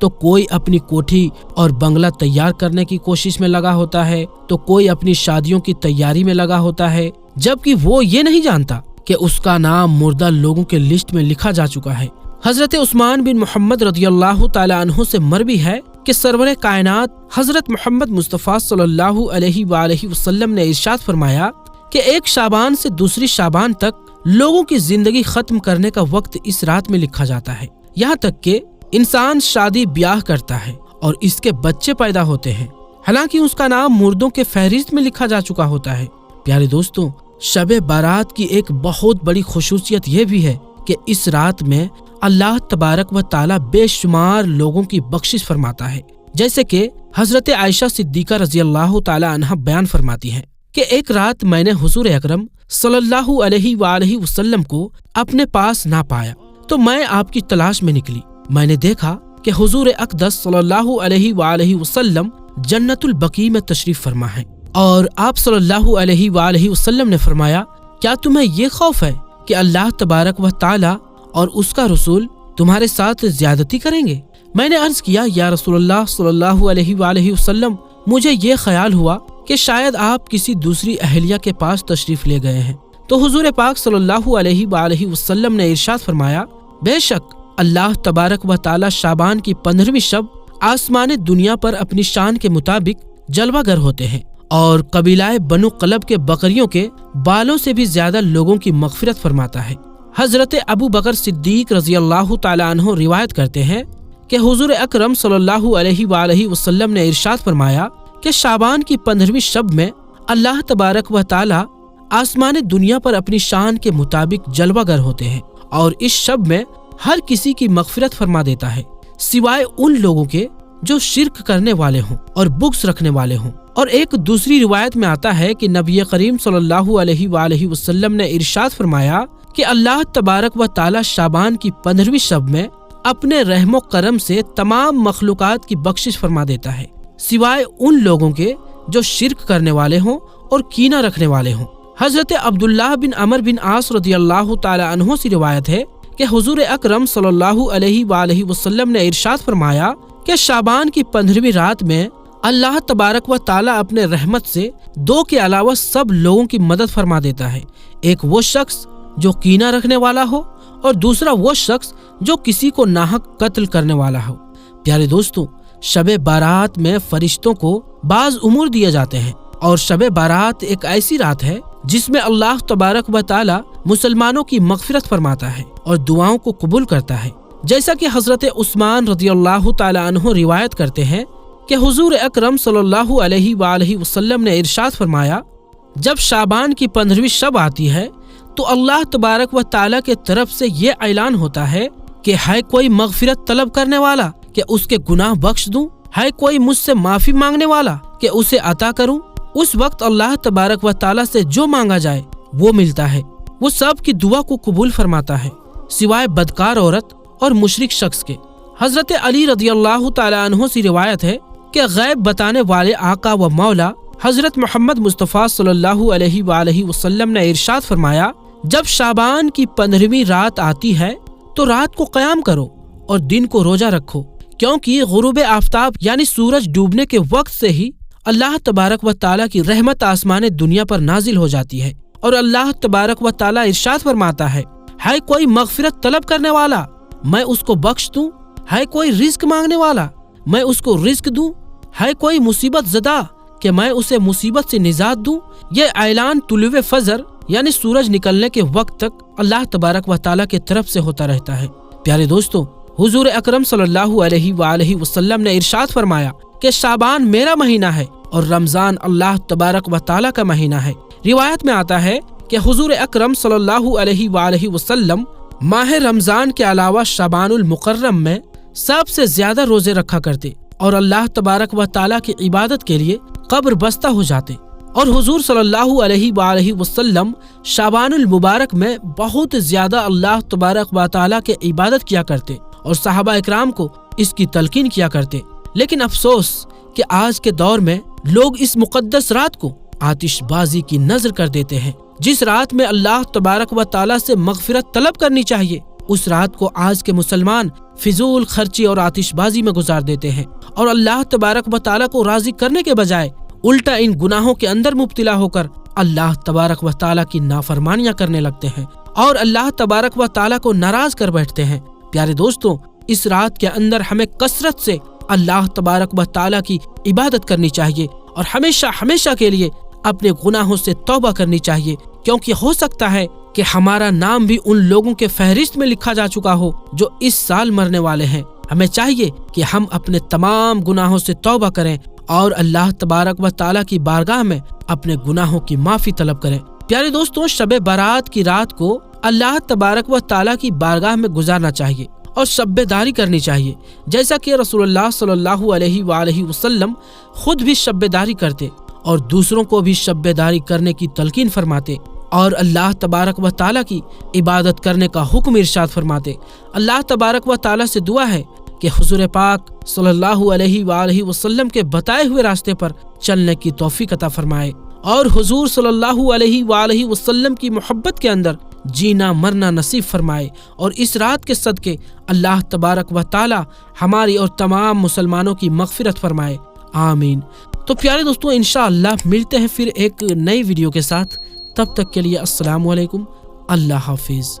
تو کوئی اپنی کوٹھی اور بنگلہ تیار کرنے کی کوشش میں لگا ہوتا ہے، تو کوئی اپنی شادیوں کی تیاری میں لگا ہوتا ہے، جبکہ وہ یہ نہیں جانتا کہ اس کا نام مردہ لوگوں کے لسٹ میں لکھا جا چکا ہے۔ حضرت عثمان بن محمد رضی اللہ تعالی عنہ سے مروی ہے کہ سرور کائنات حضرت محمد مصطفیٰ صلی اللہ علیہ وآلہ وسلم نے ارشاد فرمایا کہ ایک شعبان سے دوسری شعبان تک لوگوں کی زندگی ختم کرنے کا وقت اس رات میں لکھا جاتا ہے، یہاں تک کہ انسان شادی بیاہ کرتا ہے اور اس کے بچے پیدا ہوتے ہیں، حالانکہ اس کا نام مردوں کے فہرست میں لکھا جا چکا ہوتا ہے۔ پیارے دوستوں، شب بارات کی ایک بہت بڑی خصوصیت یہ بھی ہے کہ اس رات میں اللہ تبارک و تعالی بے شمار لوگوں کی بخشش فرماتا ہے، جیسے کہ حضرت عائشہ صدیقہ رضی اللہ تعالی عنہ بیان فرماتی ہیں کہ ایک رات میں نے حضور اکرم صلی اللہ علیہ وآلہ وسلم کو اپنے پاس نہ پایا، تو میں آپ کی تلاش میں نکلی۔ میں نے دیکھا کہ حضور اقدس صلی اللہ علیہ وآلہ وسلم جنت البقیع میں تشریف فرما ہے، اور آپ صلی اللہ علیہ وآلہ وسلم نے فرمایا، کیا تمہیں یہ خوف ہے کہ اللہ تبارک و تعالی اور اس کا رسول تمہارے ساتھ زیادتی کریں گے؟ میں نے عرض کیا، یا رسول اللہ صلی اللہ علیہ وآلہ وسلم، مجھے یہ خیال ہوا کہ شاید آپ کسی دوسری اہلیہ کے پاس تشریف لے گئے ہیں۔ تو حضور پاک صلی اللہ علیہ وآلہ وسلم نے ارشاد فرمایا، بے شک اللہ تبارک و تعالی شعبان کی 15ویں شب آسمان دنیا پر اپنی شان کے مطابق جلوہ گر ہوتے ہیں، اور قبیلہ بنو قلب کے بکریوں کے بالوں سے بھی زیادہ لوگوں کی مغفرت فرماتا ہے۔ حضرت ابو بکر صدیق رضی اللہ تعالی عنہ روایت کرتے ہیں کہ حضور اکرم صلی اللہ علیہ وآلہ وسلم نے ارشاد فرمایا کہ شعبان کی 15ویں شب میں اللہ تبارک و تعالی آسمان دنیا پر اپنی شان کے مطابق جلوہ گر ہوتے ہیں، اور اس شب میں ہر کسی کی مغفرت فرما دیتا ہے سوائے ان لوگوں کے جو شرک کرنے والے ہوں اور بغض رکھنے والے ہوں۔ اور ایک دوسری روایت میں آتا ہے کہ نبی کریم صلی اللہ علیہ وآلہ وسلم نے ارشاد فرمایا کہ اللہ تبارک و تعالی شعبان کی 15ویں شب میں اپنے رحم و کرم سے تمام مخلوقات کی بخشش فرما دیتا ہے سوائے ان لوگوں کے جو شرک کرنے والے ہوں اور کینہ رکھنے والے ہوں۔ حضرت عبداللہ بن عمر بن عاص رضی اللہ تعالی عنہ سے روایت ہے کہ حضور اکرم صلی اللہ علیہ وآلہ وسلم نے ارشاد فرمایا کہ شعبان کی 15ویں رات میں اللہ تبارک و تعالی اپنے رحمت سے 2 کے علاوہ سب لوگوں کی مدد فرما دیتا ہے، ایک وہ شخص جو کینہ رکھنے والا ہو، اور دوسرا وہ شخص جو کسی کو ناحق قتل کرنے والا ہو۔ پیارے دوستوں، شب بارات میں فرشتوں کو بعض امور دیے جاتے ہیں، اور شب بارات ایک ایسی رات ہے جس میں اللہ تبارک و تعالی مسلمانوں کی مغفرت فرماتا ہے اور دعاؤں کو قبول کرتا ہے، جیسا کہ حضرت عثمان رضی اللہ تعالی عنہ روایت کرتے ہیں کہ حضور اکرم صلی اللہ علیہ وآلہ وسلم نے ارشاد فرمایا، جب شعبان کی 15ویں شب آتی ہے تو اللہ تبارک و تعالی کے طرف سے یہ اعلان ہوتا ہے کہ ہے کوئی مغفرت طلب کرنے والا کہ اس کے گناہ بخش دوں، ہے کوئی مجھ سے معافی مانگنے والا کہ اسے عطا کروں۔ اس وقت اللہ تبارک و تعالی سے جو مانگا جائے وہ ملتا ہے، وہ سب کی دعا کو قبول فرماتا ہے سوائے بدکار عورت اور مشرک شخص کے۔ حضرت علی رضی اللہ تعالی عنہ سے روایت ہے کہ غیب بتانے والے آقا و مولا حضرت محمد مصطفیٰ صلی اللہ علیہ وآلہ وسلم نے ارشاد فرمایا، جب شعبان کی 15ویں رات آتی ہے تو رات کو قیام کرو اور دن کو روزہ رکھو، کیونکہ غروب آفتاب یعنی سورج ڈوبنے کے وقت سے ہی اللہ تبارک و تعالیٰ کی رحمت آسمان دنیا پر نازل ہو جاتی ہے، اور اللہ تبارک و تعالیٰ ارشاد فرماتا ہے کوئی مغفرت طلب کرنے والا میں اس کو بخش دوں، ہے کوئی رزق مانگنے والا میں اس کو رزق دوں، ہے کوئی مصیبت زدہ کہ میں اسے مصیبت سے نجات دوں۔ یہ اعلان طلوع فجر یعنی سورج نکلنے کے وقت تک اللہ تبارک و تعالیٰ کی طرف سے ہوتا رہتا ہے۔ پیارے دوستوں، حضور اکرم صلی اللہ علیہ وآلہ وسلم نے ارشاد فرمایا کہ شعبان میرا مہینہ ہے اور رمضان اللہ تبارک و تعالیٰ کا مہینہ ہے۔ روایت میں آتا ہے کہ حضور اکرم صلی اللہ علیہ وآلہ وسلم ماہ رمضان کے علاوہ شعبان المکرم میں سب سے زیادہ روزے رکھا کرتے اور اللہ تبارک و تعالیٰ کی عبادت کے لیے قبر بستہ ہو جاتے، اور حضور صلی اللہ علیہ وآلہ وسلم شعبان المبارک میں بہت زیادہ اللہ تبارک و تعالیٰ کی عبادت کیا کرتے اور صحابہ اکرام کو اس کی تلقین کیا کرتے۔ لیکن افسوس کہ آج کے دور میں لوگ اس مقدس رات کو آتش بازی کی نظر کر دیتے ہیں، جس رات میں اللہ تبارک و تعالیٰ سے مغفرت طلب کرنی چاہیے اس رات کو آج کے مسلمان فضول خرچی اور آتش بازی میں گزار دیتے ہیں اور اللہ تبارک و تعالیٰ کو راضی کرنے کے بجائے الٹا ان گناہوں کے اندر مبتلا ہو کر اللہ تبارک و تعالیٰ کی نافرمانیاں کرنے لگتے ہیں اور اللہ تبارک و تعالیٰ کو ناراض کر بیٹھتے ہیں۔ پیارے دوستوں، اس رات کے اندر ہمیں کثرت سے اللہ تبارک و تعالیٰ کی عبادت کرنی چاہیے اور ہمیشہ ہمیشہ کے لیے اپنے گناہوں سے توبہ کرنی چاہیے، کیونکہ ہو سکتا ہے کہ ہمارا نام بھی ان لوگوں کے فہرست میں لکھا جا چکا ہو جو اس سال مرنے والے ہیں۔ ہمیں چاہیے کہ ہم اپنے تمام گناہوں سے توبہ کریں اور اللہ تبارک و تعالیٰ کی بارگاہ میں اپنے گناہوں کی معافی طلب کریں۔ پیارے دوستوں، شب برات کی رات کو اللہ تبارک و تعالیٰ کی بارگاہ میں گزارنا چاہیے اور شب بیداری کرنی چاہیے، جیسا کہ رسول اللہ صلی اللہ علیہ وآلہ وسلم خود بھی شب بیداری کرتے اور دوسروں کو بھی شب بیداری کرنے کی تلقین فرماتے اور اللہ تبارک و تعالیٰ کی عبادت کرنے کا حکم ارشاد فرماتے۔ اللہ تبارک و تعالیٰ سے دعا ہے کہ حضور پاک صلی اللہ علیہ وآلہ وسلم کے بتائے ہوئے راستے پر چلنے کی توفیق عطا فرمائے اور حضور صلی اللہ علیہ وآلہ وسلم کی محبت کے اندر جینا مرنا نصیب فرمائے، اور اس رات کے صدقے اللہ تبارک و تعالیٰ ہماری اور تمام مسلمانوں کی مغفرت فرمائے، آمین۔ تو پیارے دوستوں، انشاءاللہ ملتے ہیں پھر ایک نئی ویڈیو کے ساتھ، تب تک کے لیے السلام علیکم، اللہ حافظ۔